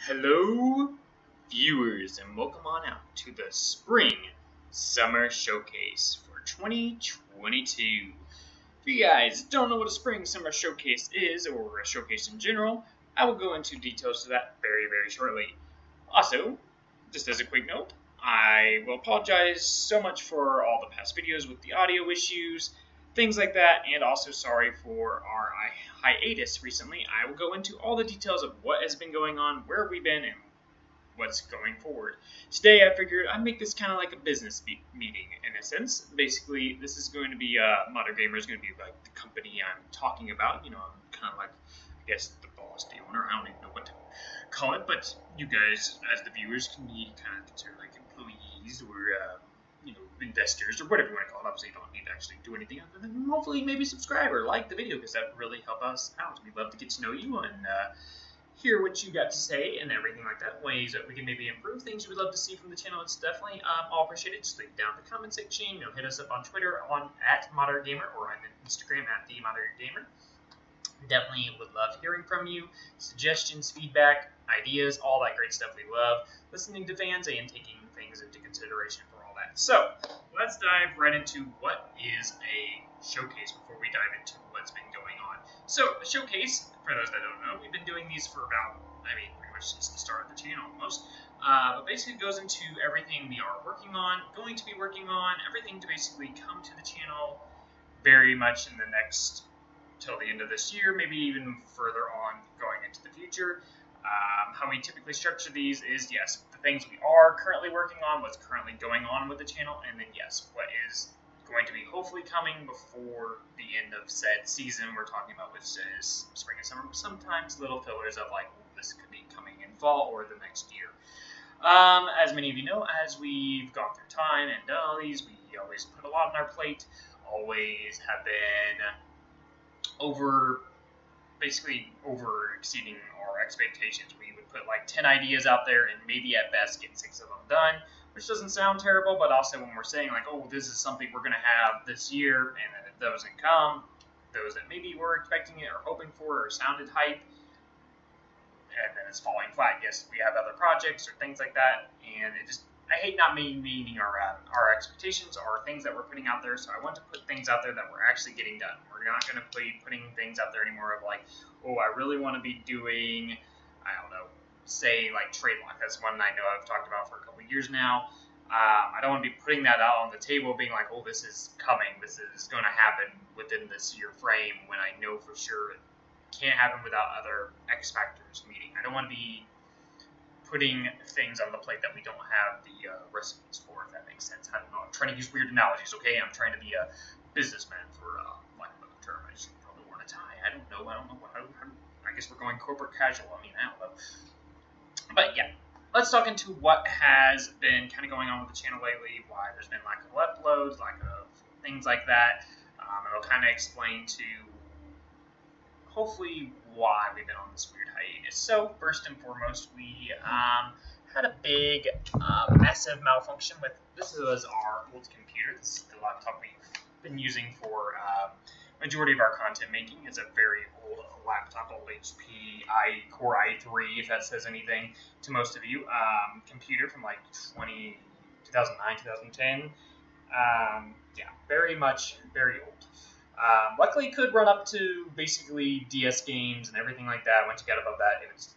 Hello, viewers, and welcome on out to the Spring Summer Showcase for 2022. If you guys don't know what a Spring Summer Showcase is, or a showcase in general, I will go into details to that very shortly. Also, just as a quick note, I will apologize so much for all the past videos with the audio issues, things like that, and also sorry for our hiatus recently. I will go into all the details of what has been going on, where we've been, and what's going forward. Today I figured I'd make this kind of like a business meeting in a sense. Basically, this is going to be, Modern Gamer is going to be like the company I'm talking about. You know, I'm kind of like, I guess, the boss, the owner. I don't even know what to call it, but you guys, as the viewers, can be kind of considered like employees or, you know, investors or whatever you want to call it. Obviously, you don't need to actually do anything other than hopefully maybe subscribe or like the video, because that would really help us out. We'd love to get to know you and hear what you got to say and everything like that. Ways that we can maybe improve things you would love to see from the channel. It's definitely all appreciated. Just leave down in the comment section. You know, hit us up on Twitter at Modern Gamer, or on Instagram at the Modern Gamer. Definitely would love hearing from you. Suggestions, feedback, ideas, all that great stuff we love. Listening to fans and taking things into consideration for all that. So let's dive right into what is a showcase before we dive into what's been going on. So a showcase, for those that don't know, we've been doing these for about, pretty much since the start of the channel almost. But basically it goes into everything we are working on, going to be working on, everything to basically come to the channel very much in the next, till the end of this year, maybe even further on going into the future. How we typically structure these is, yes, the things we are currently working on, what's currently going on with the channel, and then, yes, what is going to be hopefully coming before the end of said season we're talking about, which is spring and summer. Sometimes little fillers of like, this could be coming in fall or the next year. As many of you know, as we've gone through time and done all these, we always put a lot on our plate, always have been basically over exceeding our expectations. We would put like 10 ideas out there and maybe at best get 6 of them done, which doesn't sound terrible, but also when we're saying like, oh, this is something we're going to have this year, and then it doesn't come, those that maybe were expecting it or hoping for or sounded hype, and then it's falling flat. Yes, we have other projects or things like that, and it just, I hate not meeting our expectations or things that we're putting out there, so I want to put things out there that we're actually getting done. We're not going to be putting things out there anymore of like, oh, I really want to be doing, I don't know, say like Sleeplocke. That's one I know I've talked about for a couple years now. I don't want to be putting that out on the table being like, oh, this is coming, this is going to happen within this year frame, when I know for sure it can't happen without other X factors meeting. I don't want to be putting things on the plate that we don't have the recipes for, if that makes sense. I don't know. I'm trying to use weird analogies, okay? I'm trying to be a businessman for lack of a term. I should probably wear a tie. I don't know. I guess we're going corporate casual. I mean, I don't know. But yeah, let's talk into what has been kind of going on with the channel lately, why there's been lack of uploads, lack of things like that. It'll kind of explain to hopefully why we've been on this weird hiatus. So first and foremost, we had a big, massive malfunction with, this was our old computer. This is the laptop we've been using for majority of our content making. It's a very old laptop, old HP Core i3, if that says anything to most of you. Computer from like 2009, 2010. Yeah, very old. Luckily, it could run up to basically DS games and everything like that. Once you got above that, it was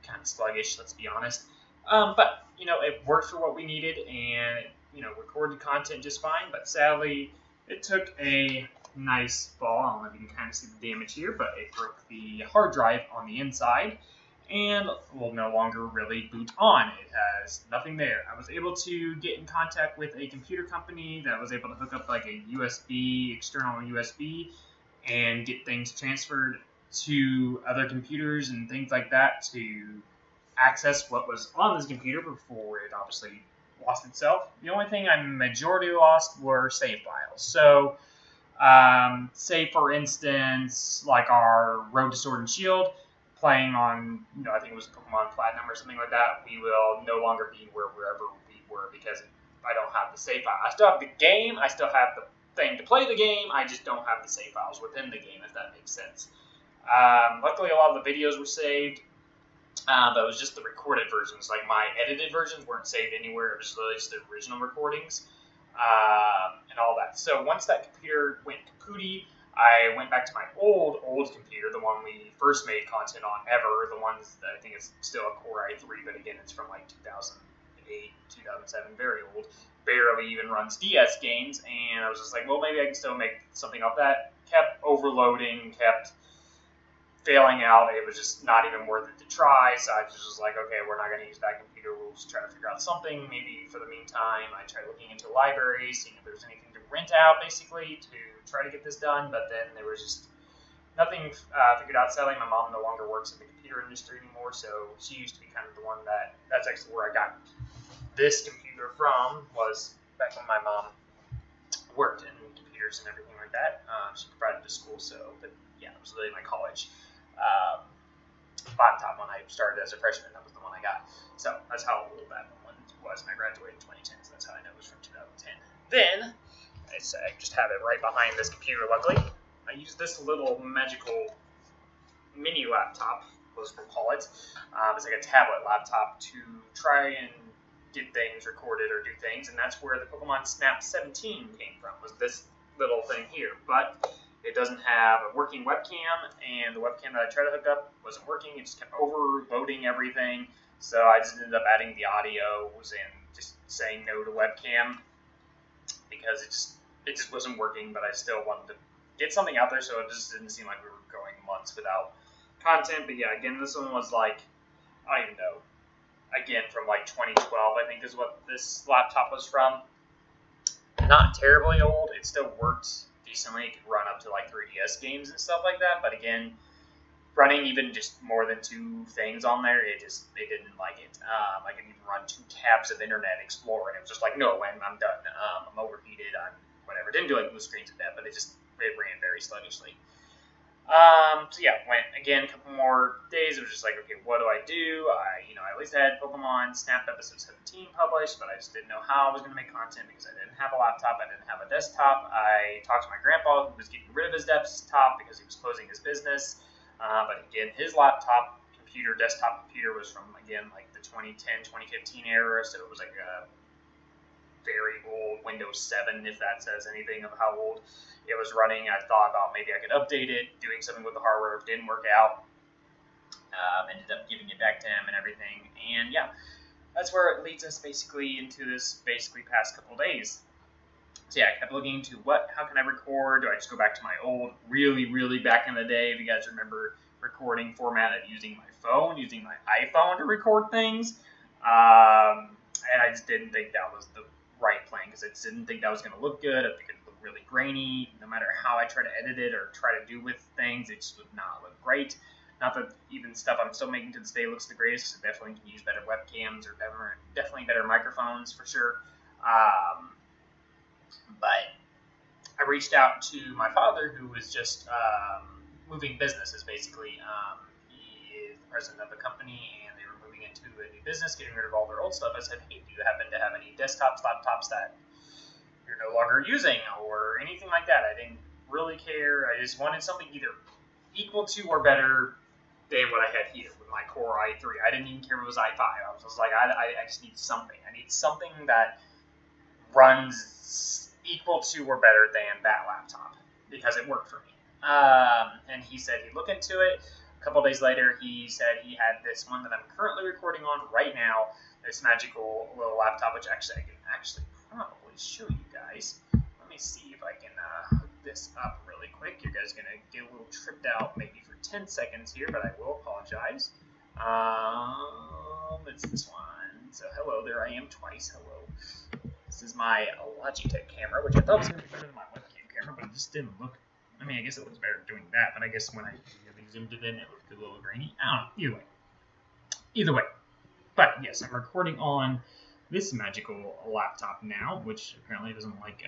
kind of sluggish, let's be honest. But, you know, it worked for what we needed, and, you know, recorded content just fine. But sadly, it took a nice fall. I don't know if you can kind of see the damage here, but it broke the hard drive on the inside and will no longer really boot on. It has nothing there. I was able to get in contact with a computer company that was able to hook up like a external USB, and get things transferred to other computers and things like that to access what was on this computer before it obviously lost itself. The only thing I majority lost were save files. So, say for instance, like our Road to Sword and Shield, playing on, you know, I think it was Pokémon Platinum or something like that, we will no longer be wherever we were, because I don't have the save file. I still have the game, I still have the thing to play the game, I just don't have the save files within the game, if that makes sense. Luckily, a lot of the videos were saved. But it was just the recorded versions. Like, my edited versions weren't saved anywhere. It was literally just the original recordings and all that. So once that computer went kapooty, I went back to my old computer, the one we first made content on ever, the ones that I think it's still a Core i3, but again, it's from like 2008, 2007, very old, barely even runs DS games, and I was just like, well, maybe I can still make something of that. Kept overloading, kept failing out. It was just not even worth it to try, so I just was like, okay, we're not going to use that computer. We'll just try to figure out something. Maybe for the meantime, I tried looking into libraries, seeing if there was anything to rent out, basically, to try to get this done, but then there was just nothing figured out. Sadly, my mom no longer works in the computer industry anymore, so she used to be kind of the one that's actually where I got this computer from, was back when my mom worked in computers and everything like that. She provided to school, so, but yeah, it was really my college laptop when I started as a freshman. That was the one I got. So that's how old that one was, and I graduated in 2010, so that's how I know it was from 2010. Then, I just have it right behind this computer, luckily. I use this little magical mini laptop, we'll call it. It's like a tablet laptop to try and get things recorded or do things, and that's where the Pokemon Snap 17 came from, was this little thing here. But it doesn't have a working webcam, and the webcam that I tried to hook up wasn't working. It just kept overloading everything, so I just ended up adding the audios and just saying no to webcam because it just wasn't working, but I still wanted to get something out there, so it just didn't seem like we were going months without content. But yeah, again, this one was like, I don't even know, again, from like 2012, I think is what this laptop was from. Not terribly old. It still worked decently. It could run up to like 3DS games and stuff like that, but again, running even just more than 2 things on there, it didn't like it. I could even run 2 tabs of Internet Explorer, and it was just like, no, I'm done. I'm overheated. I'm whatever. It didn't do like blue screens of that, but it ran very sluggishly. So yeah, went again a couple more days. It was just like, okay, what do? I at least had Pokemon Snap episode 17 published, but I just didn't know how I was going to make content because I didn't have a laptop, I didn't have a desktop. I talked to my grandpa, who was getting rid of his desktop because he was closing his business. But again, his desktop computer was from, again, like the 2010, 2015 era, so it was like a very old Windows 7, if that says anything of how old it was running. I thought about maybe I could update it, doing something with the hardware. It didn't work out. Ended up giving it back to him and everything. And yeah, that's where it leads us basically into this past couple days. So yeah, I kept looking into how can I record? Do I just go back to my old, really, really back in the day, if you guys remember, recording format of using my phone, using my iPhone to record things? And I just didn't think that was the right plan, because I didn't think that was going to look good. I think it would look really grainy. No matter how I try to edit it or try to do with things, it just would not look great. Not that even stuff I'm still making to this day looks the greatest, because I definitely can use better webcams or definitely better microphones for sure. But I reached out to my father, who was just moving businesses, basically. He is the president of a company, and they were moving into a new business, getting rid of all their old stuff. I said, hey, do you happen to have any desktops, laptops that you're no longer using, or anything like that? I didn't really care. I just wanted something either equal to or better than what I had here with my Core i3. I didn't even care if it was i5. I was just like, I just need something. I need something that runs equal to or better than that laptop, because it worked for me. And he said he'd look into it. A couple days later, he said he had this one that I'm currently recording on right now, this magical little laptop, which actually I can probably show you guys. Let me see if I can hook this up really quick. You guys are going to get a little tripped out maybe for 10 seconds here, but I will apologize. It's this one. So hello, there I am twice. Hello. This is my Logitech camera, which I thought was going to be better than my webcam camera, but it just didn't look. I mean, I guess it looks better doing that, but I guess when I really zoomed it in, it looked a little grainy. I don't know. Either way. But yes, I'm recording on this magical laptop now, which apparently doesn't like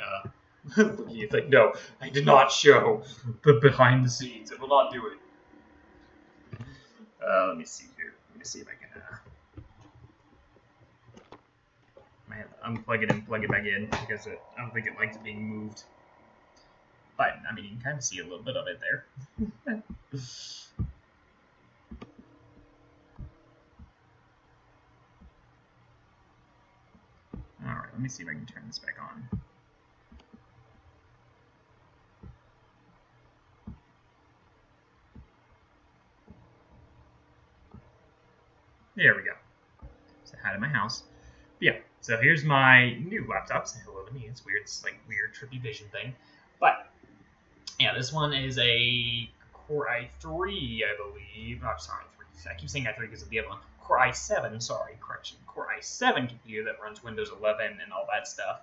looking at like, no, I did not show the behind the scenes. It will not do it. Let me see here. Let me see if I can unplug it and plug it back in, because I don't think it likes being moved. But, I mean, you can kind of see a little bit of it there. Let me see if I can turn this back on. There we go. So I had it in my house. But yeah, so here's my new laptop. Say hello to me. It's weird. It's like weird trippy vision thing. But yeah, this one is a Core i3, I believe. Oh, sorry, 3. I keep saying i3 because of the other one. Core i7, sorry, correction. Core i7 computer that runs Windows 11 and all that stuff.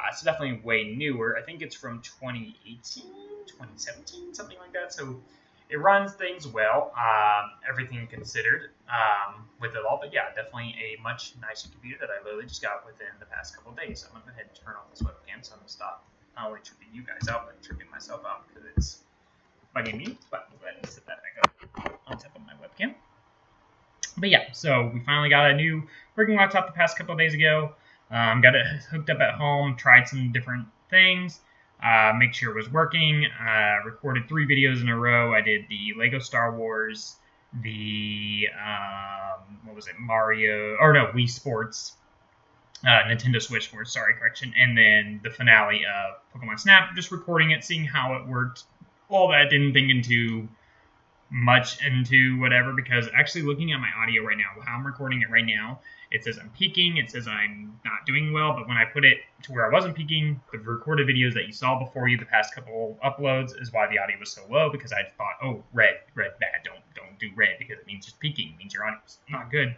It's definitely way newer. I think it's from 2018, 2017, something like that. So it runs things well, everything considered with it all. But yeah, definitely a much nicer computer that I literally just got within the past couple of days. So I'm going to go ahead and turn off this webcam so I'm going to stop not only tripping you guys out, but tripping myself out because it's bugging me. But we'll go ahead and set that back up on top of my webcam. But yeah, so we finally got a new working laptop the past couple of days ago. Got it hooked up at home, tried some different things, make sure it was working. Recorded 3 videos in a row. I did the Lego Star Wars, the, what was it, Wii Sports, Nintendo Switch Sports, sorry, correction, and then the finale of Pokemon Snap, just recording it, seeing how it worked. All that, didn't think much into whatever, because actually looking at my audio right now, how I'm recording it right now, it says I'm peaking, it says I'm not doing well, but when I put it to where I wasn't peaking, the recorded videos that you saw before you, the past couple uploads, is why the audio was so low, because I thought, oh, red, bad, don't do red, because it means just peaking, it means your audio's not good.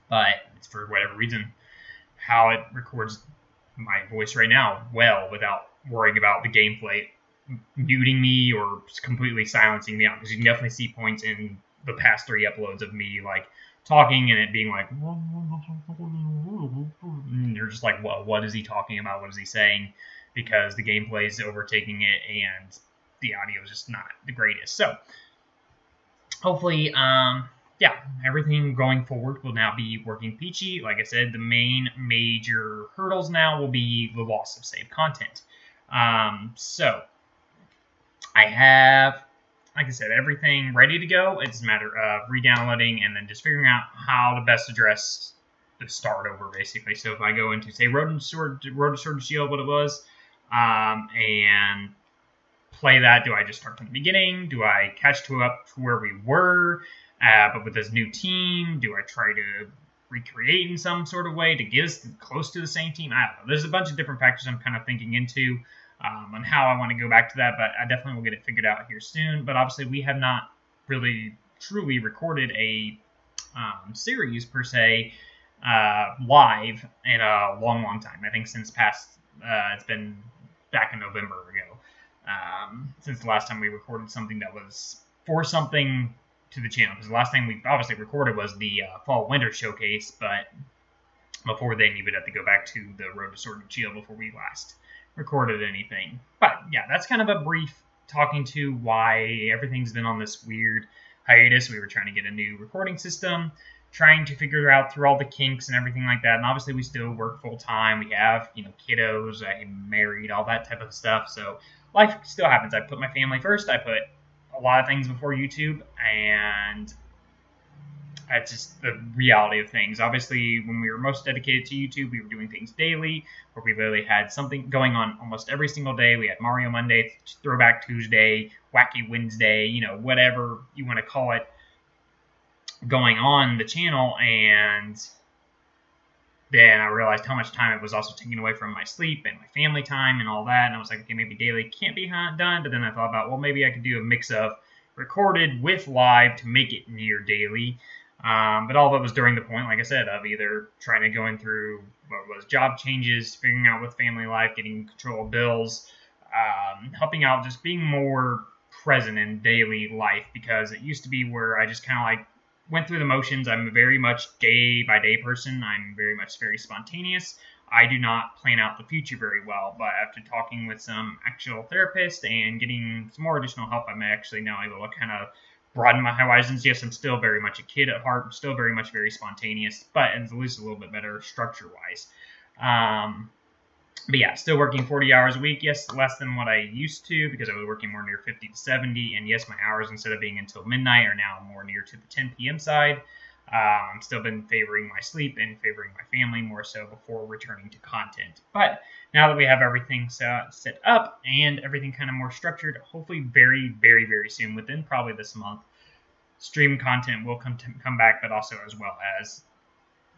But it's for whatever reason, how it records my voice right now well, without worrying about the gameplay muting me or completely silencing me out, because you can definitely see points in the past 3 uploads of me like talking and it being like, and you're just like, well, what is he talking about? What is he saying? Because the gameplay is overtaking it and the audio is just not the greatest. So hopefully, yeah, everything going forward will now be working peachy. Like I said, the main major hurdles now will be the loss of saved content. So I have, like I said, everything ready to go. It's a matter of re-downloading and then just figuring out how to best address the start over, basically. So if I go into, say, Road to Sword and Shield, what it was, and play that, do I just start from the beginning? Do I catch up to where we were, but with this new team? Do I try to recreate in some sort of way to get us close to the same team? I don't know. There's a bunch of different factors I'm kind of thinking into on how I want to go back to that, but I definitely will get it figured out here soon. But obviously, we have not really truly recorded a series per se live in a long time. I think since it's been back in November ago, since the last time we recorded something that was for something to the channel. Because the last thing we obviously recorded was the Fall-Winter Showcase, but before then you would have to go back to the Road to Sword and Shield before we last recorded anything. But yeah, that's kind of a brief talking to why everything's been on this weird hiatus. We were trying to get a new recording system, trying to figure out through all the kinks and everything like that. And obviously we still work full time. We have, kiddos, I'm married, all that type of stuff. So life still happens. I put my family first. I put a lot of things before YouTube, and that's just the reality of things. Obviously, when we were most dedicated to YouTube, we were doing things daily, where we literally had something going on almost every single day. We had Mario Monday, Throwback Tuesday, Wacky Wednesday, whatever you want to call it, going on the channel. And then I realized how much time it was also taking away from my sleep and my family time and all that. And I was like, okay, maybe daily can't be done. But then I thought about, well, maybe I could do a mix of recorded with live to make it near daily. But all that was during the point, like I said, of either trying to go through what was job changes, figuring out with family life, getting control of bills, helping out, just being more present in daily life, because it used to be where I just kind of like went through the motions. I'm a very much day-by-day person. I'm very spontaneous. I do not plan out the future very well, but after talking with some actual therapists and getting some more additional help, I'm actually now able to kind of broaden my horizons. Yes, I'm still very much a kid at heart. I'm still very spontaneous, but at least a little bit better structure-wise. But yeah, still working 40 hours a week. Yes, less than what I used to, because I was working more near 50 to 70. And yes, my hours, instead of being until midnight, are now more near to the 10 p.m. side. I've still been favoring my sleep and favoring my family more so before returning to content. But now that we have everything set up and everything kind of more structured, hopefully very, very, very soon, within probably this month, stream content will come back, but also as well as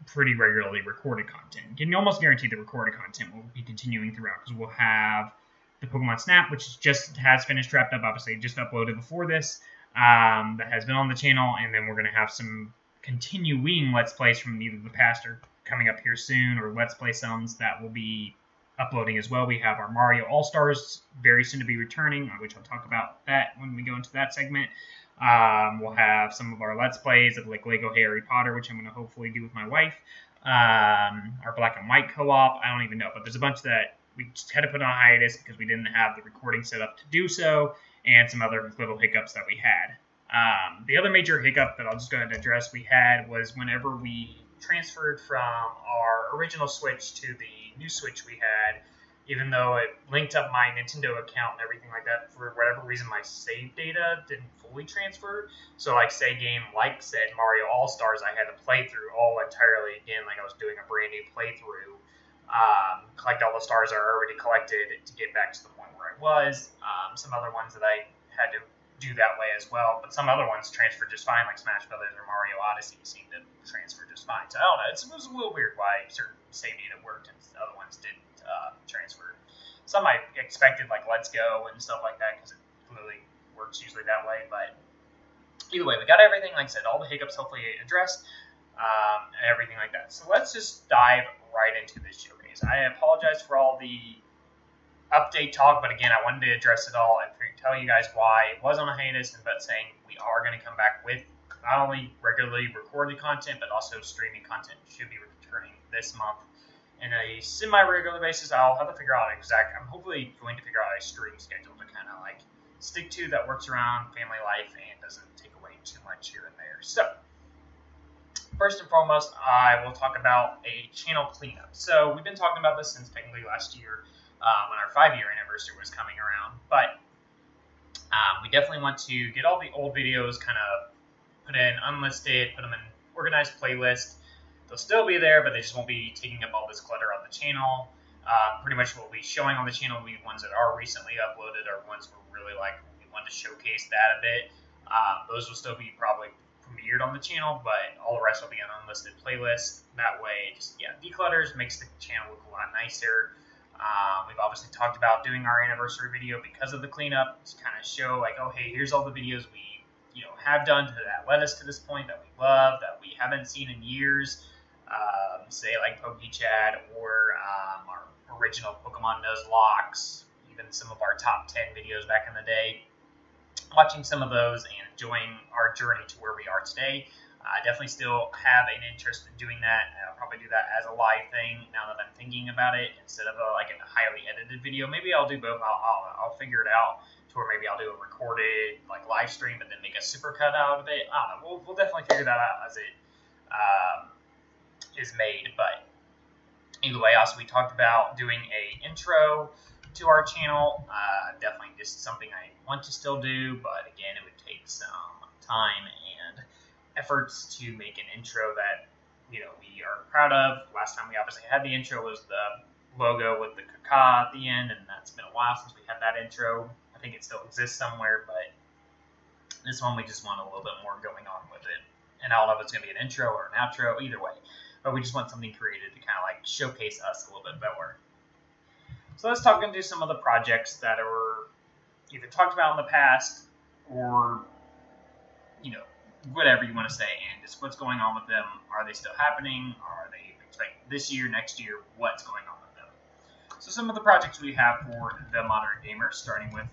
pretty regularly recorded content. You can almost guarantee the recorded content will be continuing throughout, because we'll have the Pokemon Snap, which just has finished wrapped up, obviously just uploaded before this, that has been on the channel, and then we're going to have some continuing Let's Plays from either the past or coming up here soon, or Let's Play sums that will be uploading as well. We have our Mario All-Stars very soon to be returning, which I'll talk about that when we go into that segment. We'll have some of our Let's Plays of like Lego Harry Potter, which I'm going to hopefully do with my wife. Our Black and White co-op, I don't even know, but there's a bunch that we just had to put on hiatus because we didn't have the recording set up to do so, and some other little hiccups that we had. The other major hiccup that I'll just go ahead and address we had was whenever we transferred from our original Switch to the new Switch we had. Even though it linked up my Nintendo account and everything like that, for whatever reason my save data didn't fully transfer. So like say game like said Mario All-Stars, I had to play through all entirely again, like I was doing a brand new playthrough. Collect all the stars I already collected to get back to the point where I was. Some other ones that I had to do that way as well, but some other ones transferred just fine, like Smash Brothers or Mario Odyssey seemed to transfer just fine. So I don't know, it was a little weird why certain save data worked and other ones didn't transfer. Some I expected, like Let's Go and stuff like that, because it clearly works usually that way. But either way, we got everything, like I said, all the hiccups hopefully addressed, and everything like that. So let's just dive right into this showcase. I apologize for all the update talk, but again, I wanted to address it all and tell you guys why it was on a hiatus, but saying we are going to come back with not only regularly recorded content, but also streaming content should be returning this month. In a semi-regular basis, I'll have to figure out I'm hopefully going to figure out a stream schedule to kind of like stick to that works around family life and doesn't take away too much here and there. So, first and foremost, I will talk about a channel cleanup. So, we've been talking about this since technically last year when our 5-year anniversary was coming around. But we definitely want to get all the old videos kind of put in unlisted, put them in organized playlist. They'll still be there, but they just won't be taking up all this clutter on the channel. Pretty much what we'll be showing on the channel will be ones that are recently uploaded or ones we're really like, we want to showcase that a bit. Those will still be probably premiered on the channel, but all the rest will be on unlisted playlists. That way, just declutters, makes the channel look a lot nicer. We've obviously talked about doing our anniversary video because of the cleanup to kind of show like, oh hey, here's all the videos we have done that led us to this point that we love, that we haven't seen in years. Say like PokeChat or our original Pokemon Nuzlocks, even some of our top 10 videos back in the day. Watching some of those and enjoying our journey to where we are today. I definitely still have an interest in doing that. I'll probably do that as a live thing now that I'm thinking about it instead of like a highly edited video. Maybe I'll do both. I'll figure it out to where maybe I'll do a recorded like live stream but then make a supercut out of it. I don't know. We'll definitely figure that out as it is made. But either way, also we talked about doing a intro to our channel. Definitely just something I want to still do, but again, it would take some time and efforts to make an intro that we are proud of. Last time we obviously had the intro was the logo with the caca at the end, and that's been a while since we had that intro. I think it still exists somewhere, but this one we just want a little bit more going on with it. And I don't know if it's going to be an intro or an outro, either way. But we just want something created to kind of like showcase us a little bit better. So let's talk into some of the projects that are either talked about in the past or, whatever you want to say, and just what's going on with them. Are they still happening? Are they expected this year, next year? What's going on with them? So some of the projects we have for the modern gamer, starting with,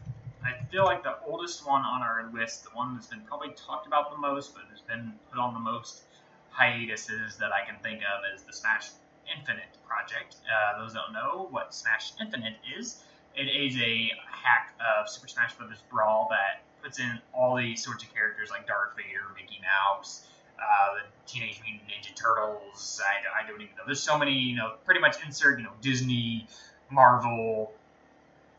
I feel like the oldest one on our list, the one that's been probably talked about the most, but has been put on the most hiatuses that I can think of, is the Smash Infinite project. Those that don't know what Smash Infinite is, it is a hack of Super Smash Bros. Brawl that puts in all these sorts of characters like Darth Vader, Mickey Mouse, the Teenage Mutant Ninja Turtles. I don't even know. There's so many, pretty much insert, Disney, Marvel,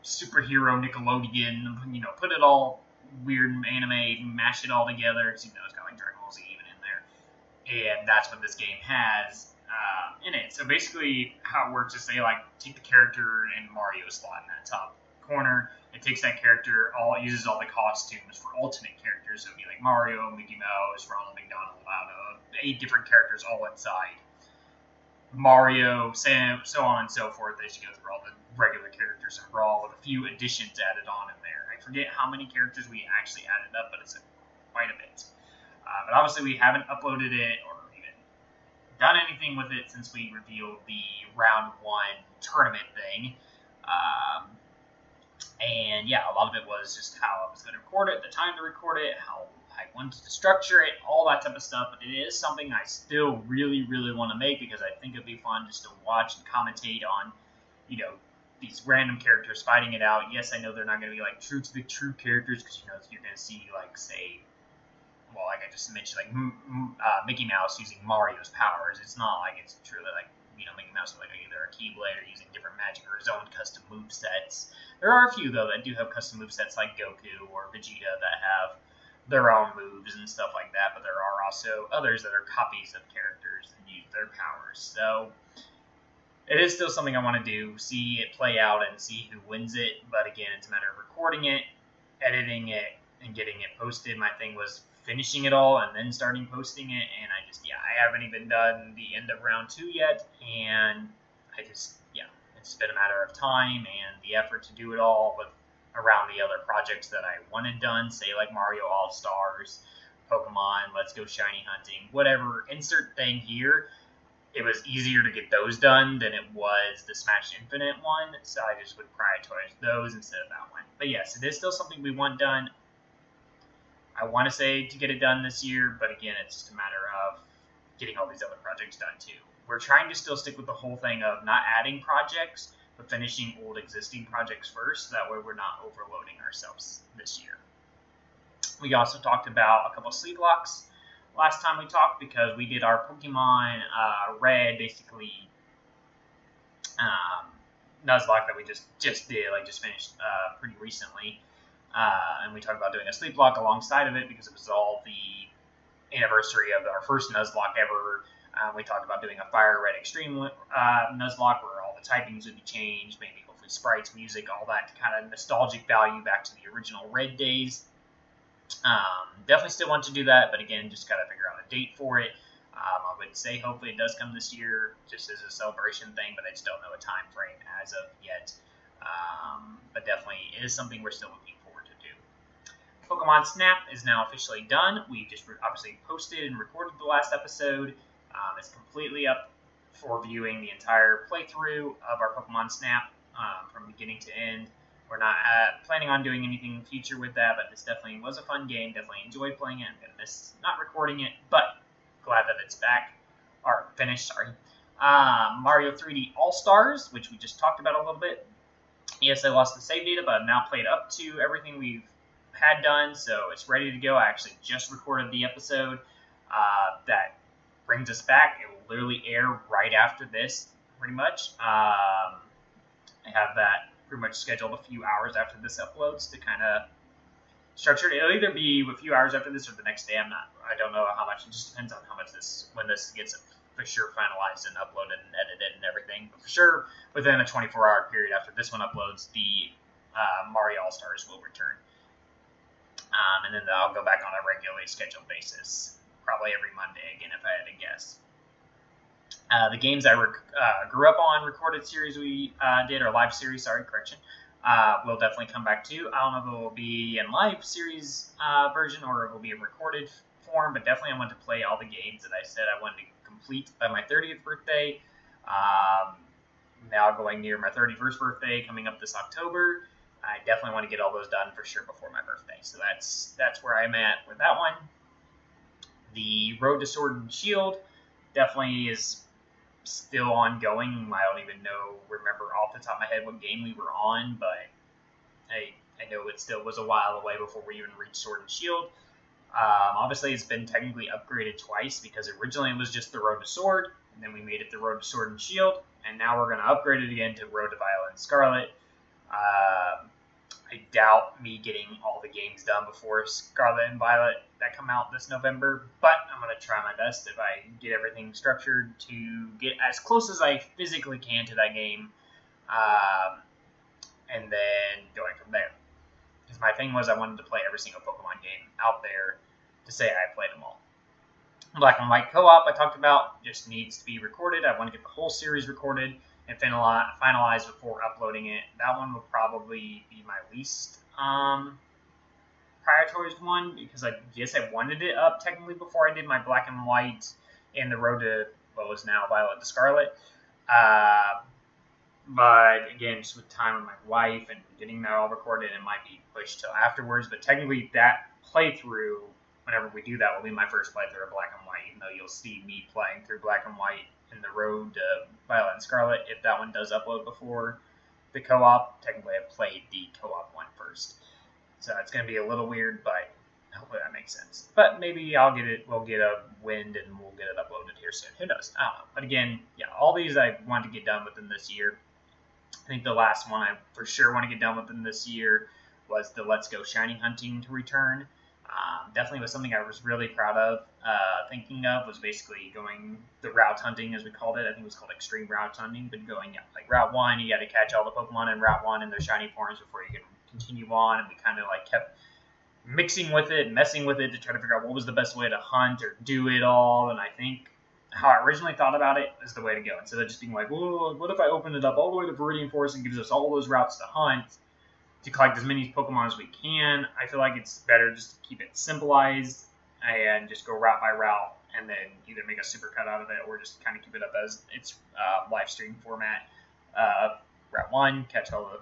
superhero, Nickelodeon, put it all weird anime, mash it all together. It's got like Dragon Ball Z even in there. and that's what this game has in it. So basically, how it works is they like take the character in Mario slot in that top corner. It takes that character, uses all the costumes for alternate characters. So it'd be like Mario, Mickey Mouse, Ronald McDonald, 8 different characters all inside Mario, Sam, so on and so forth, as you go through all the regular characters in Brawl with a few additions added on in there. I forget how many characters we actually added up, but it's quite a bit. But obviously we haven't uploaded it or even done anything with it since we revealed the round 1 tournament thing. And yeah, a lot of it was just how I was going to record it, the time to record it, how I wanted to structure it, all that type of stuff. But it is something I still really, really want to make because I think it'd be fun just to watch and commentate on, you know, these random characters fighting it out. Yes, I know they're not going to be like true to the true characters because, you know, you're going to see like, say, well, like I just mentioned, like Mickey Mouse using Mario's powers. It's not like it's truly like, you know, Mickey Mouse with like either a Keyblade or using different magic or his own custom movesets. There are a few though that do have custom movesets like Goku or Vegeta that have their own moves and stuff like that, but there are also others that are copies of characters and use their powers. So it is still something I want to do, see it play out and see who wins it. But again, it's a matter of recording it, editing it, and getting it posted. My thing was finishing it all and then starting posting it, and I haven't even done the end of round 2 yet, and it's been a matter of time and the effort to do it all with around the other projects that I wanted done, say like Mario All-Stars, Pokemon, Let's Go Shiny Hunting, whatever, insert thing here. It was easier to get those done than it was the Smash Infinite one, so I just would prioritize those instead of that one. But yes, it is still something we want done. I want to say to get it done this year, but again, it's just a matter of getting all these other projects done too. We're trying to still stick with the whole thing of not adding projects, but finishing old existing projects first. That way we're not overloading ourselves this year. We also talked about a couple of Sleeplocks last time we talked because we did our Pokemon Red, basically Nuzlocke that we just finished pretty recently. And we talked about doing a Sleeplocke alongside of it because it was all the anniversary of our first Nuzlocke ever. We talked about doing a Fire Red Extreme Nuzlocke where all the typings would be changed, maybe hopefully sprites, music, all that kind of nostalgic value back to the original Red days. Definitely still want to do that, but again, just got to figure out a date for it. I would say hopefully it does come this year just as a celebration thing, but I just don't know a time frame as of yet. But definitely it is something we're still looking forward to do. Pokemon Snap is now officially done. We just obviously posted and recorded the last episode. It's completely up for viewing the entire playthrough of our Pokemon Snap from beginning to end. We're not planning on doing anything in the future with that, but this definitely was a fun game. Definitely enjoyed playing it. I'm going to miss not recording it, but glad that it's back. Or finished, sorry. Mario 3D All-Stars, which we just talked about a little bit. Yes, I lost the save data, but I've now played up to everything we've had done, so it's ready to go. I actually just recorded the episode that brings us back. It will literally air right after this, pretty much. I have that pretty much scheduled a few hours after this uploads to kind of structure it. It'll either be a few hours after this or the next day. I don't know how much. It just depends on how much when this gets for sure finalized and uploaded and edited and everything. But for sure, within a 24-hour period after this one uploads, the Mario All-Stars will return. And then I'll go back on a regularly scheduled basis. Probably every Monday again, if I had to guess. The games I grew up on, recorded series we did, or live series, will definitely come back to. I don't know if it will be in live series version or it will be in recorded form, but definitely I want to play all the games that I said I wanted to complete by my 30th birthday. Now going near my 31st birthday, coming up this October. I definitely want to get all those done for sure before my birthday. So that's where I'm at with that one. The Road to Sword and Shield definitely is still ongoing. I don't even remember off the top of my head what game we were on, but I know it still was a while away before we even reached Sword and Shield. Obviously, it's been technically upgraded twice because originally it was just the Road to Sword, and then we made it the Road to Sword and Shield, and now we're going to upgrade it again to Road to Violet and Scarlet. I doubt me getting all the games done before Scarlet and Violet that come out this November, but I'm going to try my best if I get everything structured to get as close as I physically can to that game, and then going from there. Because my thing was I wanted to play every single Pokemon game out there to say I played them all. Black and White co-op I talked about just needs to be recorded. I want to get the whole series recorded and finalized before uploading it. That one will probably be my least prioritized one, because I guess I wanted it up technically before I did my Black and White and the road to what was now Violet to Scarlet. But again, just with time with my wife and getting that all recorded, it might be pushed till afterwards. But technically, that playthrough, whenever we do that, will be my first playthrough of Black and White, even though you'll see me playing through Black and White in the road to Violet and Scarlet. If that one does upload before the co-op, technically I played the co-op one first. So it's going to be a little weird, but hopefully that makes sense. But maybe we'll get a wind and we'll get it uploaded here soon. Who knows? I don't know. But again, yeah, all these I want to get done within this year. I think the last one I for sure want to get done within this year was the Let's Go Shiny Hunting to return. Definitely was something I was really proud of. Thinking of was basically going the route hunting, as we called it. I think it was called extreme route hunting, but going like Route 1, you got to catch all the Pokemon in Route 1 in their shiny forms before you can continue on, and we kind of like kept mixing with it, messing with it to try to figure out what was the best way to hunt or do it all, and I think how I originally thought about it is the way to go. Instead of just being like, well, what if I open it up all the way to Viridian Forest and gives us all those routes to hunt, to collect as many Pokemon as we can. I feel like it's better just to keep it simplified and just go route by route, and then either make a supercut out of it or just kind of keep it up as its live stream format. Route 1, catch all the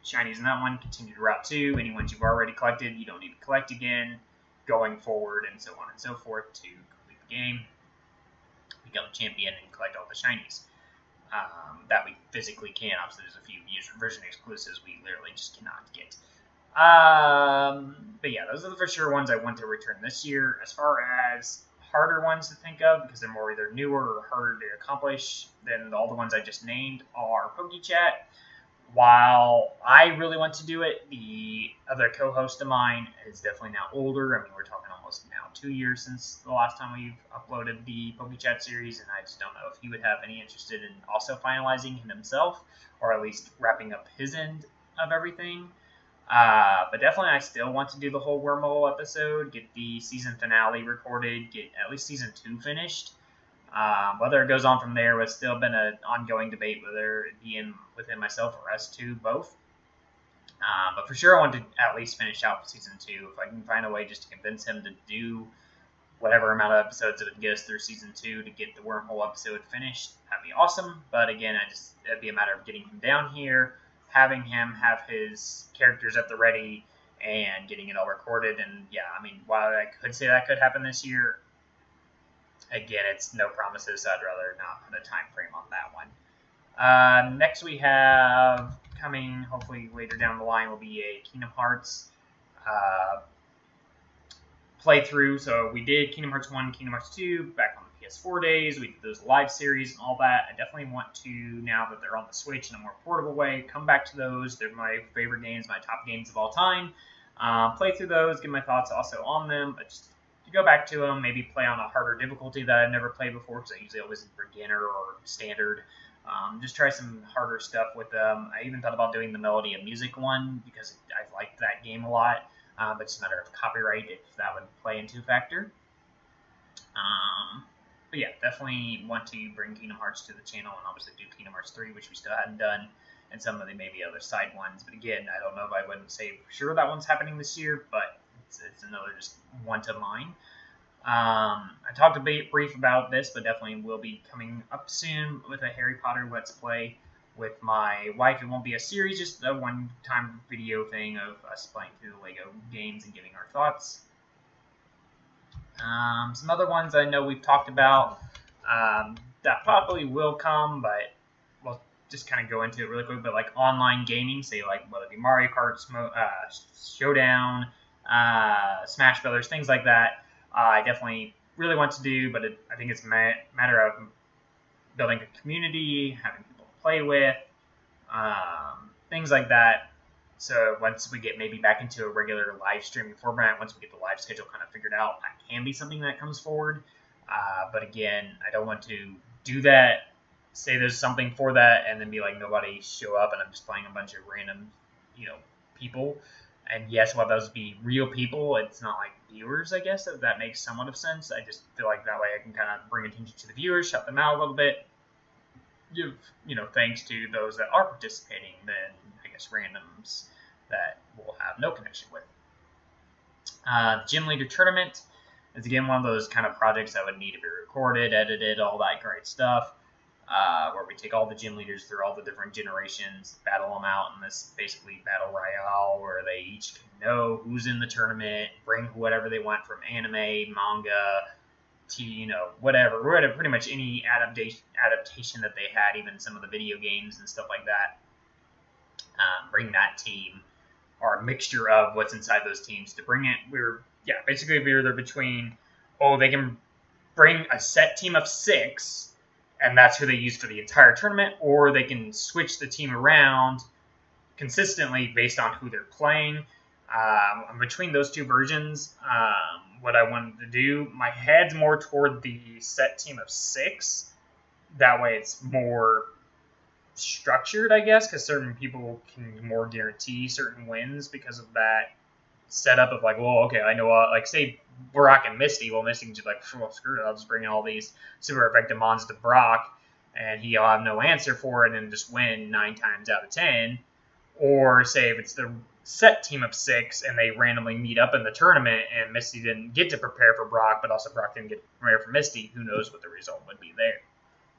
shinies in that one, continue to Route 2, any ones you've already collected, you don't need to collect again, going forward, and so on and so forth to complete the game, become a champion, and collect all the shinies. That we physically can. Obviously, there's a few user version exclusives we literally just cannot get. But yeah, those are the for sure ones I want to return this year. As far as harder ones to think of, because they're more either newer or harder to accomplish than all the ones I just named, are PokeChat. While I really want to do it, the other co-host of mine is definitely now older. I mean, we're talking almost now 2 years since the last time we've uploaded the PokeChat series, and I just don't know if he would have any interest in also finalizing it himself, or at least wrapping up his end of everything. But definitely I still want to do the whole wormhole episode, get the season finale recorded, get at least season 2 finished. Whether it goes on from there has still been an ongoing debate, whether it be within myself or us two, both. But for sure I want to at least finish out season 2. If I can find a way just to convince him to do whatever amount of episodes that would get us through season 2 to get the wormhole episode finished, that'd be awesome. But again, it'd be a matter of getting him down here, having him have his characters at the ready, and getting it all recorded. And yeah, I mean, while I could say that could happen this year, again, it's no promises, so I'd rather not put a time frame on that one. Next we have, coming hopefully later down the line, will be a Kingdom Hearts playthrough. So we did Kingdom Hearts 1, Kingdom Hearts 2 back on the PS4 days. We did those live series and all that. I definitely want to, now that they're on the Switch in a more portable way, come back to those. They're my favorite games, my top games of all time. Play through those, give my thoughts also on them, but just to go back to them, maybe play on a harder difficulty that I've never played before, because I usually always beginner or standard. Just try some harder stuff with them. I even thought about doing the Melody of Music one, because I liked that game a lot, but it's a matter of copyright if that would play into a factor. But yeah, definitely want to bring Kingdom Hearts to the channel, and obviously do Kingdom Hearts 3, which we still hadn't done, and some of the maybe other side ones. But again, I don't know if I wouldn't say for sure that one's happening this year, but it's another just one to mine. I talked a bit brief about this, but definitely will be coming up soon with a Harry Potter Let's Play with my wife. It won't be a series, just a one-time video thing of us playing through the Lego games and giving our thoughts. Some other ones I know we've talked about that probably will come, but we'll just kind of go into it really quick. But like online gaming, say like whether it be Mario Kart, Showdown, Smash Brothers, things like that, I definitely really want to do, but I think it's a matter of building a community, having people to play with, things like that. So once we get maybe back into a regular live streaming format, once we get the live schedule kind of figured out, that can be something that comes forward. But again, I don't want to do that, say there's something for that, and then be like nobody show up and I'm just playing a bunch of random, people. And yes, while those be real people, it's not like viewers, I guess, if that makes somewhat of sense. I just feel like that way I can kind of bring attention to the viewers, shut them out a little bit, give, thanks to those that are participating, then I guess randoms that we'll have no connection with. Gym Leader Tournament is again one of those kind of projects that would need to be recorded, edited, all that great stuff, where we take all the gym leaders through all the different generations, battle them out in this basically battle royale where they each can know who's in the tournament, bring whatever they want from anime, manga, to whatever, pretty much any adaptation that they had, even some of the video games and stuff like that. Bring that team or a mixture of what's inside those teams to bring it. Basically we're either between, they can bring a set team of 6 and that's who they use for the entire tournament, or they can switch the team around consistently based on who they're playing. Between those two versions, what I wanted to do, my head's more toward the set team of 6. That way it's more structured, I guess, because certain people can more guarantee certain wins because of that setup of like, I know, say Brock and Misty. Well, Misty can just screw it, I'll just bring in all these super effective mons to Brock, and he'll have no answer for it and just win 9 times out of 10. Or say if it's the set team of 6 and they randomly meet up in the tournament and Misty didn't get to prepare for Brock, but also Brock didn't get to prepare for Misty, who knows what the result would be there.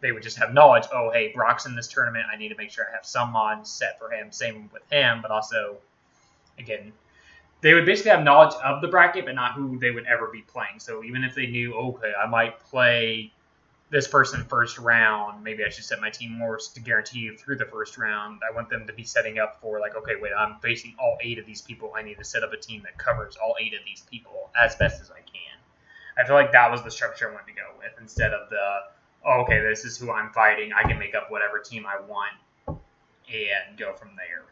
They would just have knowledge, hey, Brock's in this tournament, I need to make sure I have some mods set for him, same with him, but also, again, they would basically have knowledge of the bracket, but not who they would ever be playing. So even if they knew, I might play this person first round, maybe I should set my team more to guarantee you through the first round. I want them to be setting up for I'm facing all 8 of these people. I need to set up a team that covers all 8 of these people as best as I can. I feel like that was the structure I wanted to go with instead of this is who I'm fighting. I can make up whatever team I want and go from there.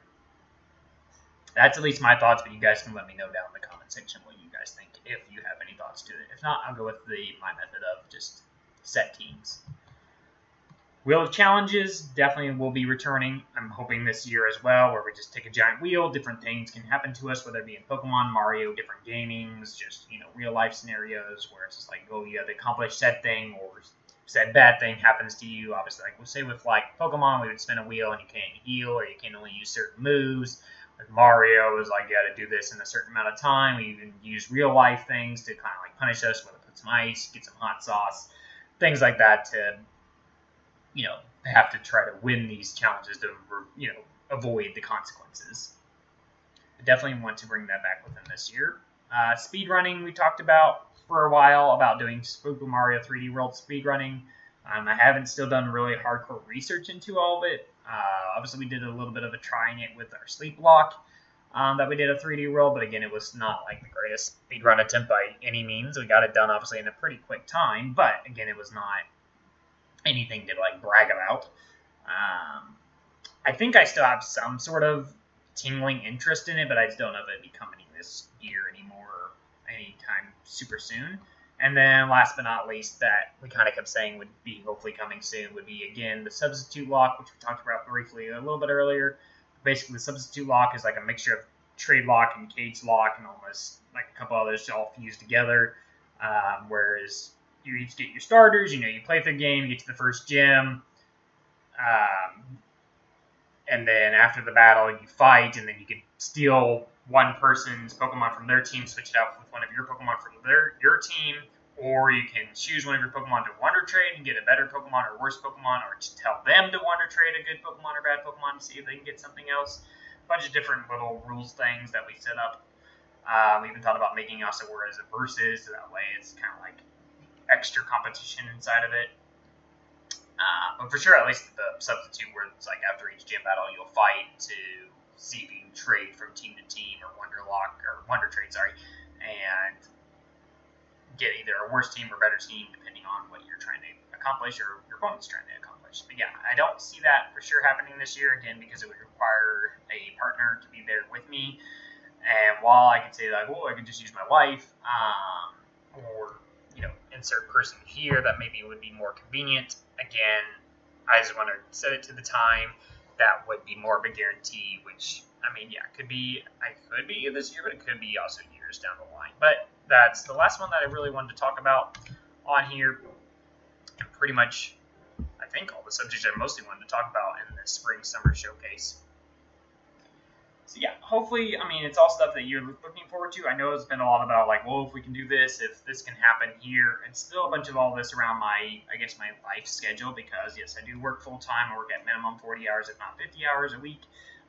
That's at least my thoughts, but you guys can let me know down in the comment section what you guys think, if you have any thoughts to it. If not, I'll go with my method of just set teams. Wheel of Challenges definitely will be returning. I'm hoping this year as well, where we just take a giant wheel. Different things can happen to us, whether it be in Pokemon, Mario, different gamings, just, real life scenarios where it's just like, you have to accomplish said thing, or said bad thing happens to you. Obviously, we'll say with Pokemon, we would spin a wheel and you can't heal, or you can only use certain moves. With Mario, it was you got to do this in a certain amount of time. We even use real life things to kind of punish us, whether put some ice, get some hot sauce, things like that to, have to try to win these challenges to, avoid the consequences. I definitely want to bring that back within this year. Speedrunning, we talked about for a while, about doing Super Mario 3D World speedrunning. I haven't still done really hardcore research into all of it. Obviously, we did a little bit of trying it with our Sleeplocke that we did a 3D World, but again, it was not the greatest speedrun attempt by any means. We got it done, obviously, in a pretty quick time, but again, it was not anything to brag about. I think I still have some sort of tingling interest in it, but I just don't know if it'd be coming this year anymore, anytime super soon. And then last but not least, that we kind of kept saying would be hopefully coming soon, would be, again, the Substitute Lock, which we talked about briefly a little bit earlier. Basically, the Substitute Lock is a mixture of Trade Lock and Cage Lock and almost a couple others all fused together. Whereas you each get your starters, you play through the game, you get to the first gym, and then after the battle, you fight, and then you can steal one person's Pokemon from their team, switch it out with one of your Pokemon from your team, or you can choose one of your Pokemon to Wonder Trade and get a better Pokemon or worse Pokemon, or to tell them to Wonder Trade a good Pokemon or bad Pokemon to see if they can get something else. A bunch of different little rules things that we set up. We even thought about making Asawara as a versus, so that way it's kind of extra competition inside of it. But for sure, at least the Substitute, where it's after each gym battle, you'll fight to see if you can trade from team to team, or Wonder Trade, and get either a worse team or better team, depending on what you're trying to accomplish or your opponent's trying to accomplish. But yeah, I don't see that for sure happening this year, again, because it would require a partner to be there with me. And while I could say like, well, I could just use my wife, or, you know, insert person here that maybe would be more convenient, again, I just want to set it to the time that would be more of a guarantee, which, I mean, yeah, I could be this year, but it could be also years down the line. But that's the last one that I really wanted to talk about on here. And pretty much, I think, all the subjects I mostly wanted to talk about in this spring summer showcase. So yeah, hopefully, I mean, it's all stuff that you're looking forward to. I know it's been a lot about like, well, if we can do this, if this can happen here. It's still a bunch of all this around my, I guess, my life schedule, because yes, I do work full time. I work at minimum 40 hours, if not 50 hours a week.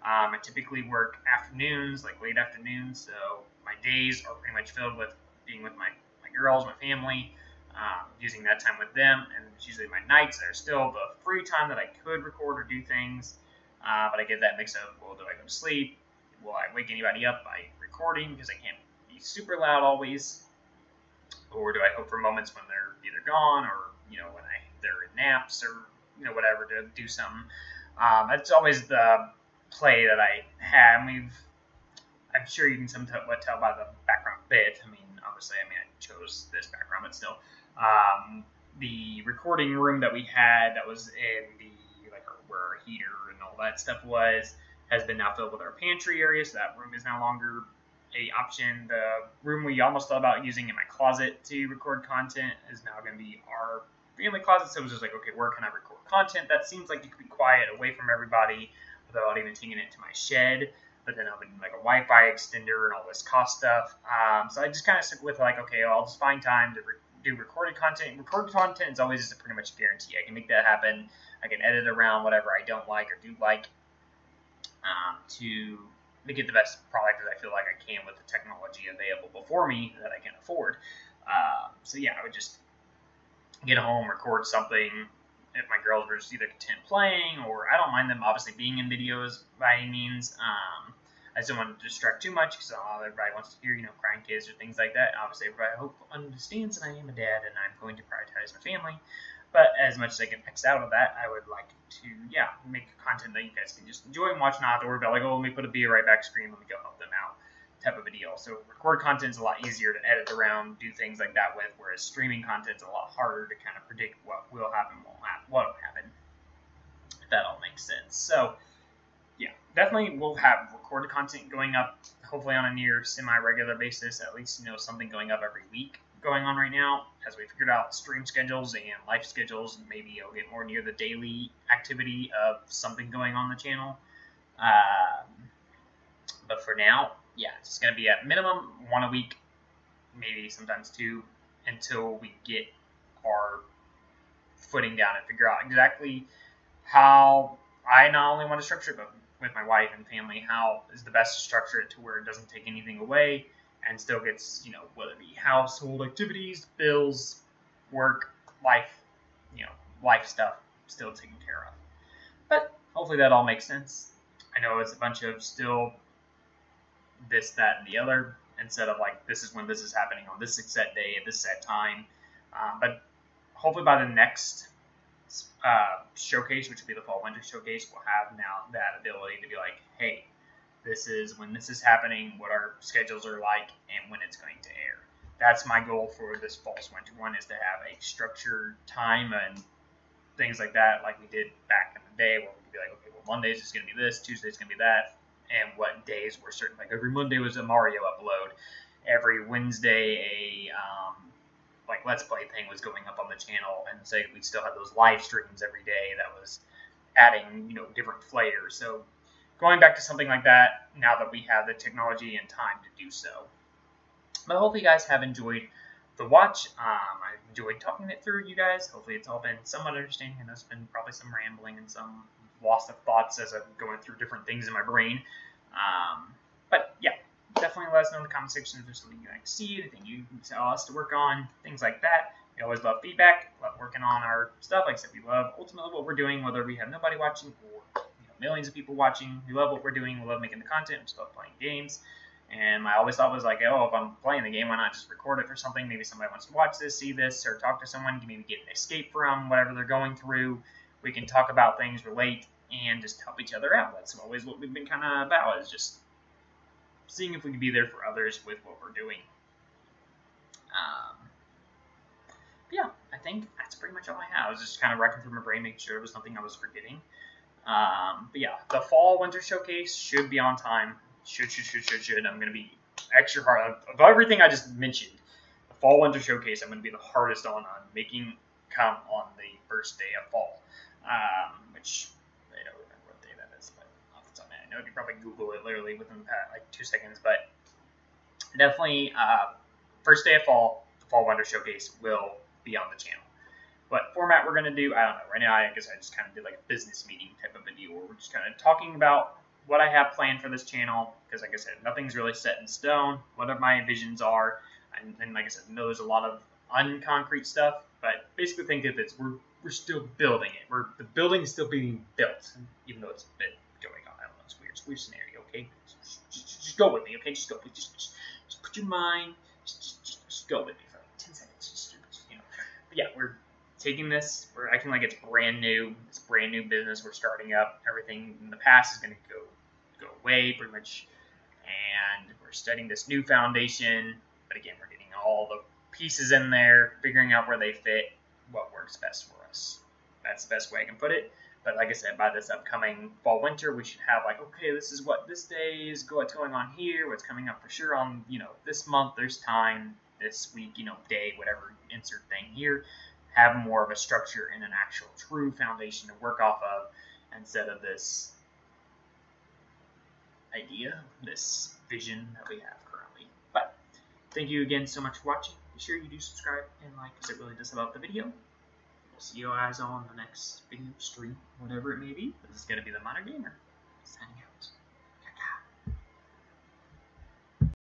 I typically work afternoons, like late afternoons, so my days are pretty much filled with being with my girls, my family, using that time with them, and it's usually my nights that are still the free time that I could record or do things, but I get that mix of, well, do I go to sleep? Will I wake anybody up by recording because I can't be super loud always? Or do I hope for moments when they're either gone or, you know, when they're in naps or, you know, whatever, to do something? That's always the play that I have. I'm sure you can somewhat tell by the background bit. I mean, obviously, I chose this background, but still. The recording room that we had that was in the, like, where our heater and all that stuff has been now filled with our pantry area, so that room is no longer a option. The room we almost thought about using in my closet to record content is now going to be our family closet, so it was just like, okay, where can I record content? That seems like it could be quiet, away from everybody, without even taking it to my shed, but then I'll be like a Wi-Fi extender and all this cost stuff. So I just kind of stuck with like, okay, I'll just find time to do recorded content. Recorded content is always just pretty much a guarantee. I can make that happen. I can edit around whatever I don't like or do like, to get the best product that I feel like I can with the technology available before me that I can afford. So yeah, I would just get home, record something. If my girls were just either content playing, or I don't mind them obviously being in videos by any means. I just don't want to distract too much, because everybody wants to hear, you know, crying kids or things like that. Obviously, everybody I hope understands that I am a dad and I'm going to prioritize my family. But as much as I can X out of that, I would like to, yeah, make content that you guys can just enjoy and watch, not have to worry about, like, oh, let me put a be right back screen, let me go help them out, type of a deal. So record content is a lot easier to edit around, do things like that with, whereas streaming content is a lot harder to kind of predict what will happen, what will happen, if that all makes sense. So, yeah, definitely we'll have recorded content going up, hopefully on a near semi-regular basis, at least, you know, something going up every week going on right now, as we figured out stream schedules and life schedules. Maybe it'll get more near the daily activity of something going on the channel. But for now, yeah, it's going to be at minimum 1 a week, maybe sometimes 2, until we get our footing down and figure out exactly how I not only want to structure it, but with my wife and family, how is the best to structure it to where it doesn't take anything away and still gets, you know, whether it be household activities, bills, work, life, you know, life stuff still taken care of. But hopefully that all makes sense. I know it's a bunch of still this, that, and the other, instead of like, this is when this is happening on this set day at this set time. But hopefully by the next showcase, which will be the fall winter showcase, we'll have now that ability to be like, hey, this is when this is happening, what our schedules are like, and when it's going to air. That's my goal for this fall's winter one, is to have a structured time and things like that, like we did back in the day, where we could be like, okay, well, Mondays is going to be this, Tuesday's going to be that, and what days were certain. Like every Monday was a Mario upload, every Wednesday like Let's Play thing was going up on the channel, and say we still had those live streams every day that was adding, you know, different flavors. So going back to something like that, now that we have the technology and time to do so. But hopefully you guys have enjoyed the watch. I enjoyed talking it through you guys. Hopefully it's all been somewhat understanding. I know it's been probably some rambling and some loss of thoughts as I'm going through different things in my brain. But yeah, definitely let us know in the comment section if there's something you'd like to see, anything you can tell us to work on, things like that. We always love feedback, love working on our stuff. Like I said, we love ultimately what we're doing, whether we have nobody watching or millions of people watching. We love what we're doing. We love making the content. We just love playing games. And I always thought was like, oh, if I'm playing the game, why not just record it for something? Maybe somebody wants to watch this, see this, or talk to someone, maybe get an escape from whatever they're going through. We can talk about things, relate, and just help each other out. That's always what we've been kind of about, is just seeing if we can be there for others with what we're doing. Yeah, I think that's pretty much all I have. I was just kind of racking through my brain, making sure there was nothing I was forgetting. But yeah, the fall-winter showcase should be on time. Should. I'm going to be extra hard. Of everything I just mentioned, the fall-winter showcase I'm going to be the hardest on making come on the first day of fall. Which, I don't remember what day that is, but off the top of my head, I know you can probably Google it literally within like 2 seconds. But definitely, first day of fall, the fall-winter showcase will be on the channel. What format we're going to do, I don't know. Right now, I guess I just kind of did like a business meeting type of video where we're just kind of talking about what I have planned for this channel, because like I said, nothing's really set in stone, what my visions are, and like I said, I know there's a lot of unconcrete stuff, but basically think of it, we're still building it. The building is still being built, even though it's a bit going on. I don't know, it's weird. It's a weird scenario, okay? Just go with me, okay? Just go. Just put your mind, just go with me for like 10 seconds. Just But yeah, we're taking this, we're acting like it's brand new. It's brand new business we're starting up. Everything in the past is going to go away pretty much, and we're setting this new foundation. But again, we're getting all the pieces in there, figuring out where they fit, what works best for us. That's the best way I can put it. But like I said, by this upcoming fall winter, we should have like, okay, this is what this day is, what's going on here, what's coming up for sure on, this month, there's time, this week, day, whatever, insert thing here. Have more of a structure and an actual true foundation to work off of, instead of this idea, this vision that we have currently. But thank you again so much for watching. Be sure you do subscribe and like, because it really does help out the video. We'll see you guys on the next video, stream, whatever it may be. This is going to be the Minor Gamer signing out.